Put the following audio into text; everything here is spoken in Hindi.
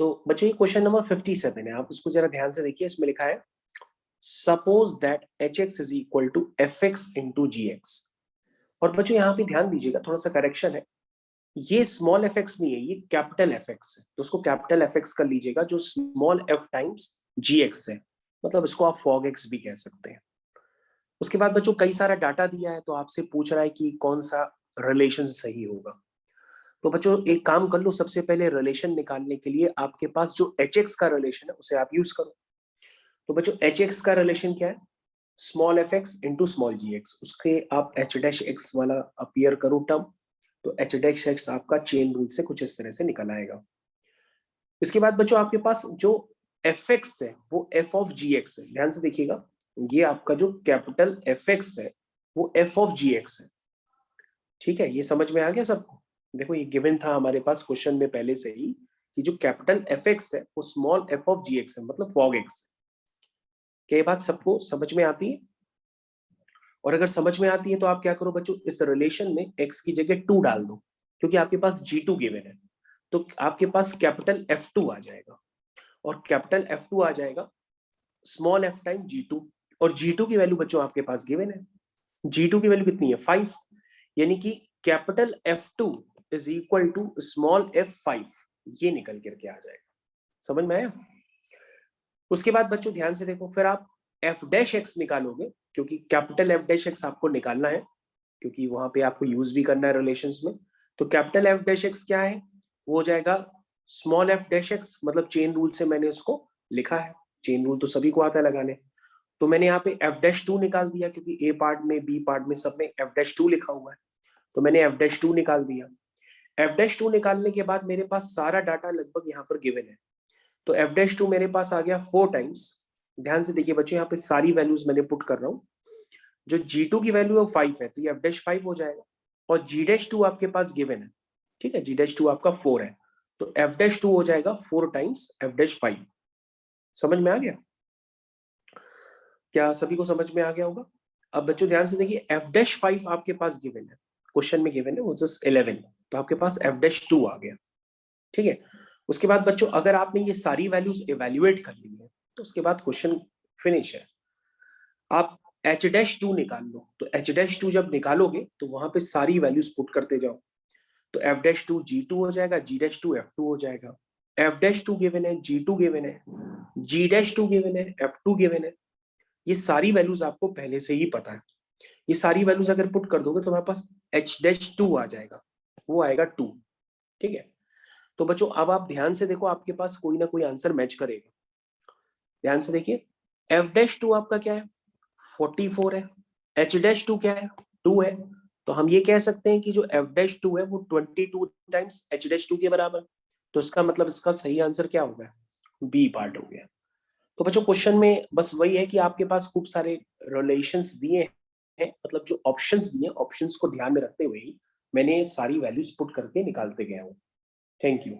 तो बच्चों ये क्वेश्चन नंबर 57 है, आप उसको जरा ध्यान से देखिए। इसमें लिखा है suppose that H X is equal to F X into G X. और बच्चों यहाँ पे ध्यान दीजिएगा, थोड़ा सा करेक्शन है, ये स्मॉल एफ एक्स नहीं है, ये कैपिटल एफ एक्स है। तो उसको कैपिटल एफ एक्स कर लीजिएगा, जो स्मॉल एफ टाइम्स जी एक्स है, मतलब इसको आप फॉग एक्स भी कह सकते हैं। उसके बाद बच्चों कई सारा डाटा दिया है, तो आपसे पूछ रहा है कि कौन सा रिलेशन सही होगा। तो बच्चों एक काम कर लो, सबसे पहले रिलेशन निकालने के लिए आपके पास जो एच एक्स का रिलेशन है उसे आप यूज करो। तो बच्चों एच एक्स का रिलेशन क्या है? Small F X into small G X. उसके आप एच डैश एक्स वाला अपीयर करो टर्म, तो एच डैश एक्स आपका चेन रूल से कुछ इस तरह से निकल आएगा। इसके बाद बच्चों आपके पास जो एफ एक्स है वो एफ ऑफ जी एक्स है। ध्यान से देखिएगा, ये आपका जो कैपिटल एफ एक्स है वो एफ ऑफ जी एक्स है। ठीक है, ये समझ में आ गया सबको? देखो ये गिवन था हमारे पास क्वेश्चन में पहले से ही कि जो कैपिटल एफ एक्स है वो small F of G X है, मतलब फॉग एक्स। क्या ये बात सबको समझ में आती है? और अगर समझ में आती है तो आप क्या करो बच्चों, इस रिलेशन में x की जगह 2 डाल दो, क्योंकि आपके पास g2 गिवन है। तो आपके पास कैपिटल F2 आ जाएगा, और कैपिटल F2 आ जाएगा स्मॉल f टाइम g2। और g2 की वैल्यू बच्चों आपके पास गिवन है, g2 की वैल्यू कितनी है 5, यानी कि capital F2 is equal to small f5, ये निकल करके आ जाएगा। समझ में आया? उसके बाद बच्चों ध्यान से देखो, फिर आप एफ डैश एक्स निकालोगे, क्योंकि कैपिटल एफ डैश एक्स आपको निकालना है, क्योंकि वहां पे आपको यूज भी करना है रिलेशंस में। तो कैपिटल एफ डैश एक्स क्या है? वो हो जाएगा स्मॉल एफ डैश एक्स, मतलब चेन रूल से मैंने उसको लिखा है। चेन रूल तो सभी को आता है लगाने। तो मैंने यहाँ पे एफ डैश टू निकाल दिया, क्योंकि ए पार्ट में बी पार्ट में सब में एफ डैश टू लिखा हुआ है, तो मैंने एफ डैश टू निकाल दिया। एफ डैश टू निकालने के बाद मेरे पास सारा डाटा लगभग यहाँ पर गिवन है। तो एफ डैश टू मेरे पास आ गया 4 टाइम्स। ध्यान से देखिए बच्चों, यहाँ पे सारी वैल्यूज मैंने पुट कर रहा हूँ। जो G2 की वैल्यू है 5 है, तो ये एफ डैश 5 हो जाएगा। और G डैश 2 आपके पास गिवन है, ठीक है, G डैश 2 आपका 4 है, तो एफ डैश 2 हो जाएगा 4 टाइम्स एफ डैश 5। समझ में आ गया? क्या सभी को समझ में आ गया होगा? अब बच्चों ध्यान से देखिए, एफ डैश 5 आपके पास गिवन है, क्वेश्चन में गिवन है वो जस्ट 11, तो आपके पास एफ डैश 2 आ गया। ठीक है, उसके बाद बच्चों अगर आपने ये सारी वैल्यूज इवेल्युएट कर ली है, तो उसके बाद क्वेश्चन फिनिश है। आप एच डैश टू निकाल लो, तो एच डैश टू जब निकालोगे तो वहां पे सारी वैल्यूज पुट करते जाओ, तो F dash two G two हो जाएगा, G dash two F two हो जाएगा। एफ डैश टू गिवन है, जी टू गिवन है, जी डैश टू गिवन है, एफ टू गिवन है। ये सारी वैल्यूज आपको पहले से ही पता है। ये सारी वैल्यूज अगर पुट कर दोगे तो हमारे पास एच डैश टू आ जाएगा, वो आएगा 2। ठीक है, तो बच्चों अब आप ध्यान से देखो, आपके पास कोई ना कोई आंसर मैच करेगा। ध्यान से देखिए, एफ डैश टू आपका क्या है 44 है, एच डैश टू क्या है 2 है। तो हम ये कह सकते हैं कि जो एफ डैश टू है वो 22 टाइम्स एच डैश टू के बराबर। तो इसका मतलब इसका सही आंसर क्या हो गया? बी पार्ट हो गया। तो बच्चों क्वेश्चन में बस वही है कि आपके पास खूब सारे रिलेशंस दिए हैं, मतलब जो ऑप्शंस दिए, ऑप्शंस को ध्यान में रखते हुए ही मैंने सारी वैल्यूज पुट करके निकालते गया हूँ। Thank you.